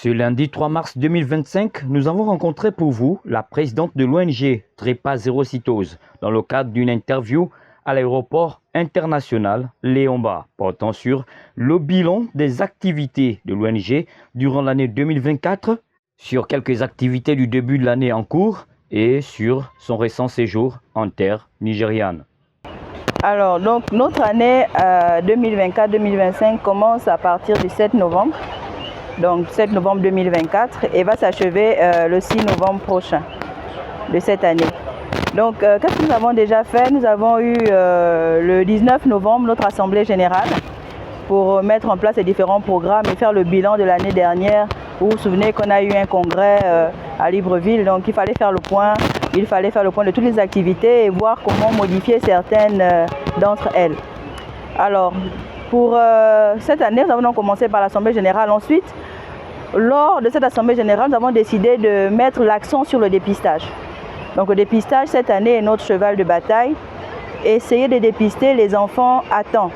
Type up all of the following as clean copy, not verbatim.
Ce lundi 3 mars 2025, nous avons rencontré pour vous la présidente de l'ONG Drépanocytose dans le cadre d'une interview à l'aéroport international Léon-Mba portant sur le bilan des activités de l'ONG durant l'année 2024, sur quelques activités du début de l'année en cours et sur son récent séjour en terre nigériane. Alors, donc, notre année 2024-2025 commence à partir du 7 novembre. Donc 7 novembre 2024 et va s'achever le 6 novembre prochain de cette année. Donc qu'est-ce que nous avons déjà fait? Nous avons eu le 19 novembre notre assemblée générale pour mettre en place les différents programmes et faire le bilan de l'année dernière. Vous vous souvenez qu'on a eu un congrès à Libreville, donc il fallait faire le point de toutes les activités et voir comment modifier certaines d'entre elles. Alors, pour cette année, nous avons donc commencé par l'Assemblée générale. Ensuite, lors de cette Assemblée générale, nous avons décidé de mettre l'accent sur le dépistage. Donc le dépistage, cette année, est notre cheval de bataille. Essayer de dépister les enfants à temps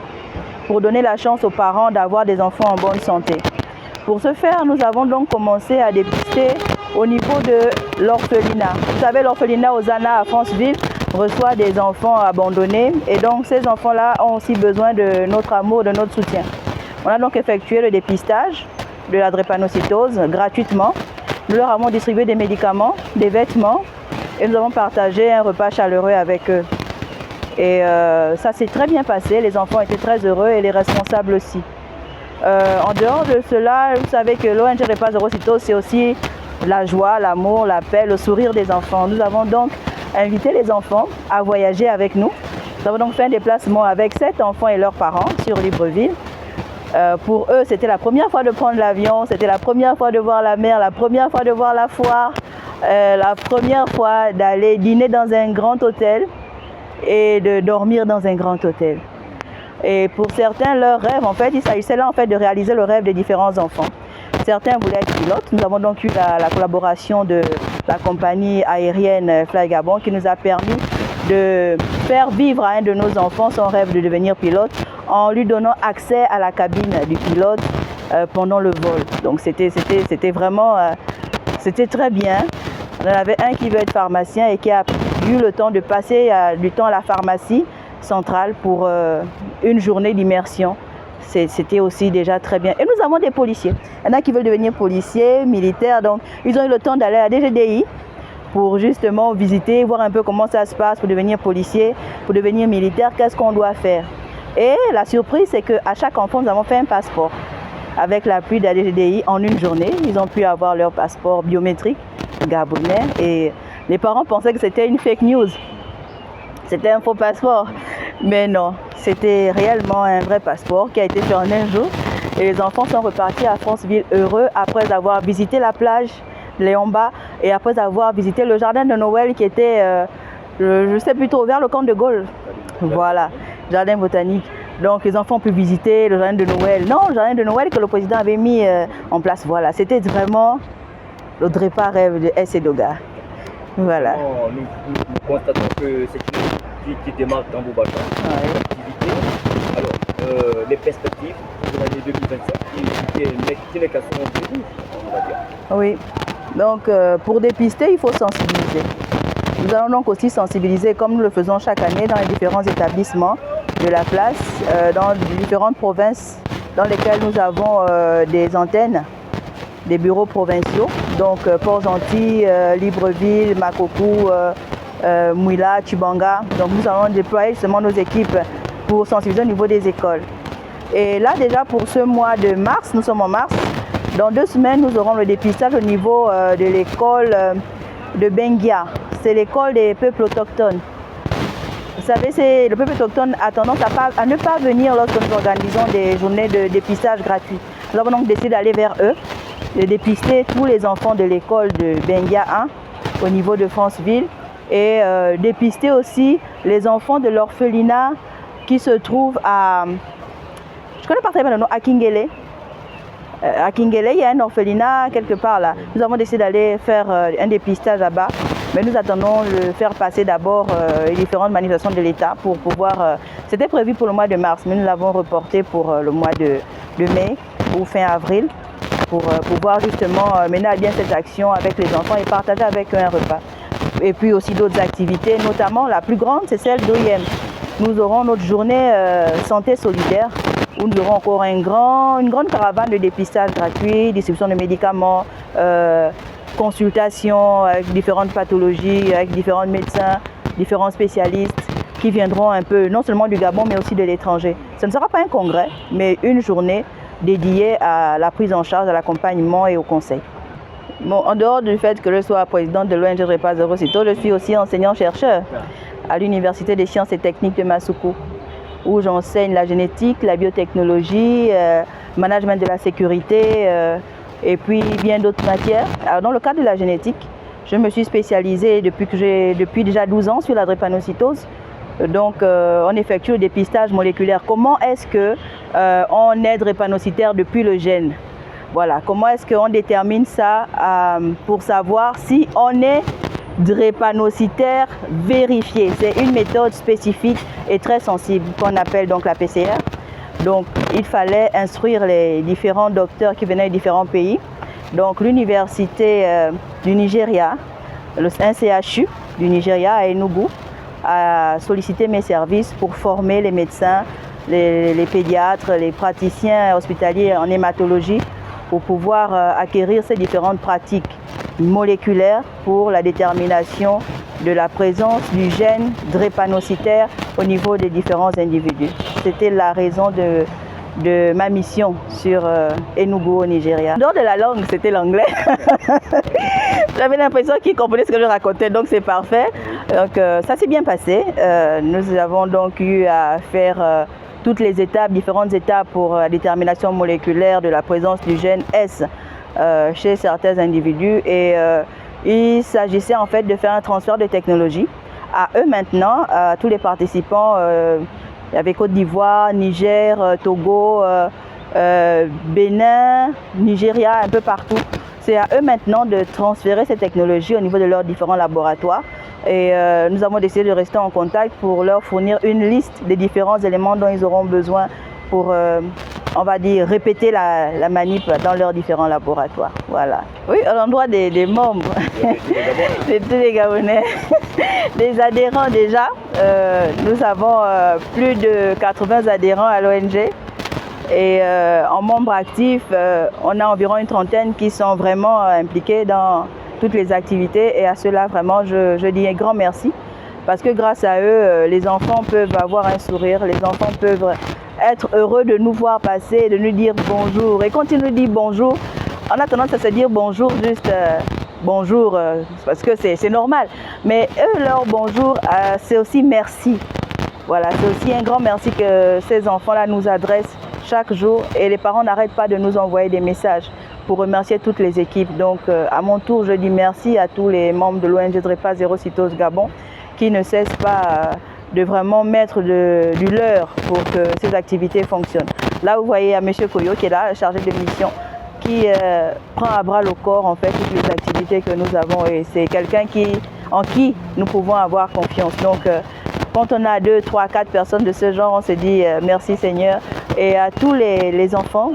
pour donner la chance aux parents d'avoir des enfants en bonne santé. Pour ce faire, nous avons donc commencé à dépister au niveau de l'orphelinat. Vous savez, l'orphelinat Ozana à Franceville reçoit des enfants abandonnés et donc ces enfants-là ont aussi besoin de notre amour, de notre soutien. On a donc effectué le dépistage de la drépanocytose gratuitement. Nous leur avons distribué des médicaments, des vêtements et nous avons partagé un repas chaleureux avec eux. Et ça s'est très bien passé, les enfants étaient très heureux et les responsables aussi. En dehors de cela, vous savez que l'ONG Drépanocytose, c'est aussi la joie, l'amour, la paix, le sourire des enfants. Nous avons donc invité les enfants à voyager avec nous. Nous avons donc fait un déplacement avec 7 enfants et leurs parents sur Libreville. Pour eux, c'était la première fois de prendre l'avion, c'était la première fois de voir la mer, la première fois de voir la foire, la première fois d'aller dîner dans un grand hôtel et de dormir dans un grand hôtel. Et pour certains, leur rêve, en fait, il s'agissait là en fait de réaliser le rêve des différents enfants. Certains voulaient être pilotes. Nous avons donc eu la collaboration de la compagnie aérienne Fly Gabon qui nous a permis de faire vivre à un de nos enfants son rêve de devenir pilote en lui donnant accès à la cabine du pilote pendant le vol. Donc c'était vraiment c'était très bien. On en avait un qui veut être pharmacien et qui a eu le temps de passer du temps à la pharmacie centrale pour une journée d'immersion. C'était aussi déjà très bien. Et nous avons des policiers. Il y en a qui veulent devenir policiers, militaires. Donc, ils ont eu le temps d'aller à DGDI pour justement visiter, voir un peu comment ça se passe pour devenir policier, pour devenir militaire, qu'est-ce qu'on doit faire. Et la surprise, c'est qu'à chaque enfant, nous avons fait un passeport. Avec l'appui de la DGDI, en une journée, ils ont pu avoir leur passeport biométrique gabonais. Et les parents pensaient que c'était une fake news. C'était un faux passeport. Mais non, c'était réellement un vrai passeport qui a été fait en un jour. Et les enfants sont repartis à Franceville heureux après avoir visité la plage Léon-Mba et après avoir visité le jardin de Noël qui était, je ne sais plus trop, vers le camp de Gaulle. Voilà, jardin botanique. Donc les enfants ont pu visiter le jardin de Noël. Non, le jardin de Noël que le président avait mis en place. Voilà, c'était vraiment le Drépa rêve de S.Edoga. Voilà. Nous constatons que c'est une qui démarre dans vos bâtiments. Alors, les perspectives pour l'année 2025, qui n'est qu'à son début, on va dire. Oui, donc pour dépister, il faut sensibiliser. Nous allons donc aussi sensibiliser, comme nous le faisons chaque année, dans les différents établissements de la place, dans les différentes provinces dans lesquelles nous avons des antennes, des bureaux provinciaux, donc Port-Gentil, Libreville, Makoko, Mouila, Tchibanga. Donc nous allons déployer justement nos équipes pour sensibiliser au niveau des écoles. Et là déjà pour ce mois de mars, nous sommes en mars, dans 2 semaines nous aurons le dépistage au niveau de l'école de Benguia. C'est l'école des peuples autochtones. Vous savez, le peuple autochtone a tendance à ne pas venir lorsque nous organisons des journées de dépistage gratuit. Nous avons donc décidé d'aller vers eux, de dépister tous les enfants de l'école de Benguia 1 au niveau de Franceville et dépister aussi les enfants de l'orphelinat qui se trouve à, je connais pas très bien le nom, à Kingele. À Kingele, il y a un orphelinat quelque part là. Nous avons décidé d'aller faire un dépistage là-bas, mais nous attendons de faire passer d'abord les différentes manifestations de l'État pour pouvoir... C'était prévu pour le mois de mars, mais nous l'avons reporté pour le mois de mai ou fin avril. pour pouvoir justement mener à bien cette action avec les enfants et partager avec eux un repas. Et puis aussi d'autres activités, notamment la plus grande, c'est celle d'OIM. Nous aurons notre journée santé solidaire où nous aurons encore une grande caravane de dépistage gratuit, distribution de médicaments, consultations avec différentes pathologies, avec différents médecins, différents spécialistes qui viendront un peu, non seulement du Gabon, mais aussi de l'étranger. Ce ne sera pas un congrès, mais une journée dédiée à la prise en charge, à l'accompagnement et au conseil. Bon, en dehors du fait que je sois présidente de l'ONG Drepa Zéro Sitôt, je suis aussi enseignant-chercheur à l'Université des sciences et techniques de Massoukou, où j'enseigne la génétique, la biotechnologie, management de la sécurité et puis bien d'autres matières. Alors, dans le cadre de la génétique, je me suis spécialisée depuis déjà 12 ans sur la drépanocytose. Donc, on effectue le dépistage moléculaire. Comment est-ce qu'on est drépanocytaire depuis le gène? Voilà, comment est-ce qu'on détermine ça pour savoir si on est drépanocytaire vérifié? C'est une méthode spécifique et très sensible qu'on appelle donc la PCR. Donc, il fallait instruire les différents docteurs qui venaient de différents pays. Donc, l'université du Nigeria, le CHU du Nigeria à Enugu, a sollicité mes services pour former les médecins, les pédiatres, les praticiens hospitaliers en hématologie pour pouvoir acquérir ces différentes pratiques moléculaires pour la détermination de la présence du gène drépanocytaire au niveau des différents individus. C'était la raison de ma mission sur Enugu au Nigeria. En dehors de la langue, c'était l'anglais. J'avais l'impression qu'ils comprenaient ce que je racontais, donc c'est parfait. Donc ça s'est bien passé. Nous avons donc eu à faire toutes les étapes, différentes étapes pour la détermination moléculaire de la présence du gène S chez certains individus. Et il s'agissait en fait de faire un transfert de technologie à eux maintenant, à tous les participants. Il y avait Côte d'Ivoire, Niger, Togo, Bénin, Nigeria, un peu partout. C'est à eux maintenant de transférer ces technologies au niveau de leurs différents laboratoires. Et nous avons décidé de rester en contact pour leur fournir une liste des différents éléments dont ils auront besoin pour, on va dire, répéter la manip dans leurs différents laboratoires. Voilà. Oui, à l'endroit des membres, de tous les Gabonais, des adhérents déjà. Nous avons plus de 80 adhérents à l'ONG. Et en membres actifs, on a environ une trentaine qui sont vraiment impliqués dans toutes les activités. Et à cela, vraiment, je dis un grand merci. Parce que grâce à eux, les enfants peuvent avoir un sourire, les enfants peuvent être heureux de nous voir passer, de nous dire bonjour. Et quand ils nous disent bonjour, on a tendance à se dire bonjour juste bonjour, parce que c'est normal. Mais eux, leur bonjour, c'est aussi merci. Voilà, c'est aussi un grand merci que ces enfants-là nous adressent chaque jour. Et les parents n'arrêtent pas de nous envoyer des messages pour remercier toutes les équipes. Donc, à mon tour, je dis merci à tous les membres de l'ONG Drepa Zéro Sitôt Gabon qui ne cessent pas de vraiment mettre du leur pour que ces activités fonctionnent. Là, vous voyez à M. Koyo qui est là, chargé de mission, qui prend à bras le corps en fait toutes les activités que nous avons. Et c'est quelqu'un en qui nous pouvons avoir confiance. Donc, quand on a 2, 3, 4 personnes de ce genre, on se dit merci Seigneur. Et à tous les enfants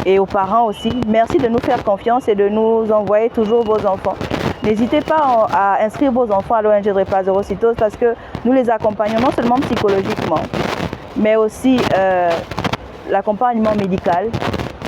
et aux parents aussi, merci de nous faire confiance et de nous envoyer toujours vos enfants. N'hésitez pas à inscrire vos enfants à l'ONG Drepa Zéro Sitôt parce que nous les accompagnons non seulement psychologiquement, mais aussi l'accompagnement médical,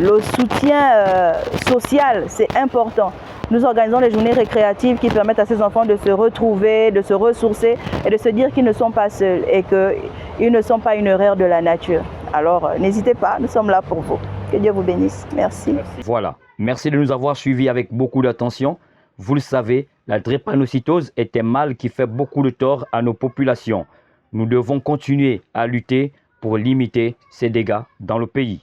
le soutien social, c'est important. Nous organisons des journées récréatives qui permettent à ces enfants de se retrouver, de se ressourcer et de se dire qu'ils ne sont pas seuls et qu'ils ne sont pas une erreur de la nature. Alors, n'hésitez pas, nous sommes là pour vous. Que Dieu vous bénisse. Merci. Voilà. Merci de nous avoir suivis avec beaucoup d'attention. Vous le savez, la drépanocytose est un mal qui fait beaucoup de tort à nos populations. Nous devons continuer à lutter pour limiter ces dégâts dans le pays.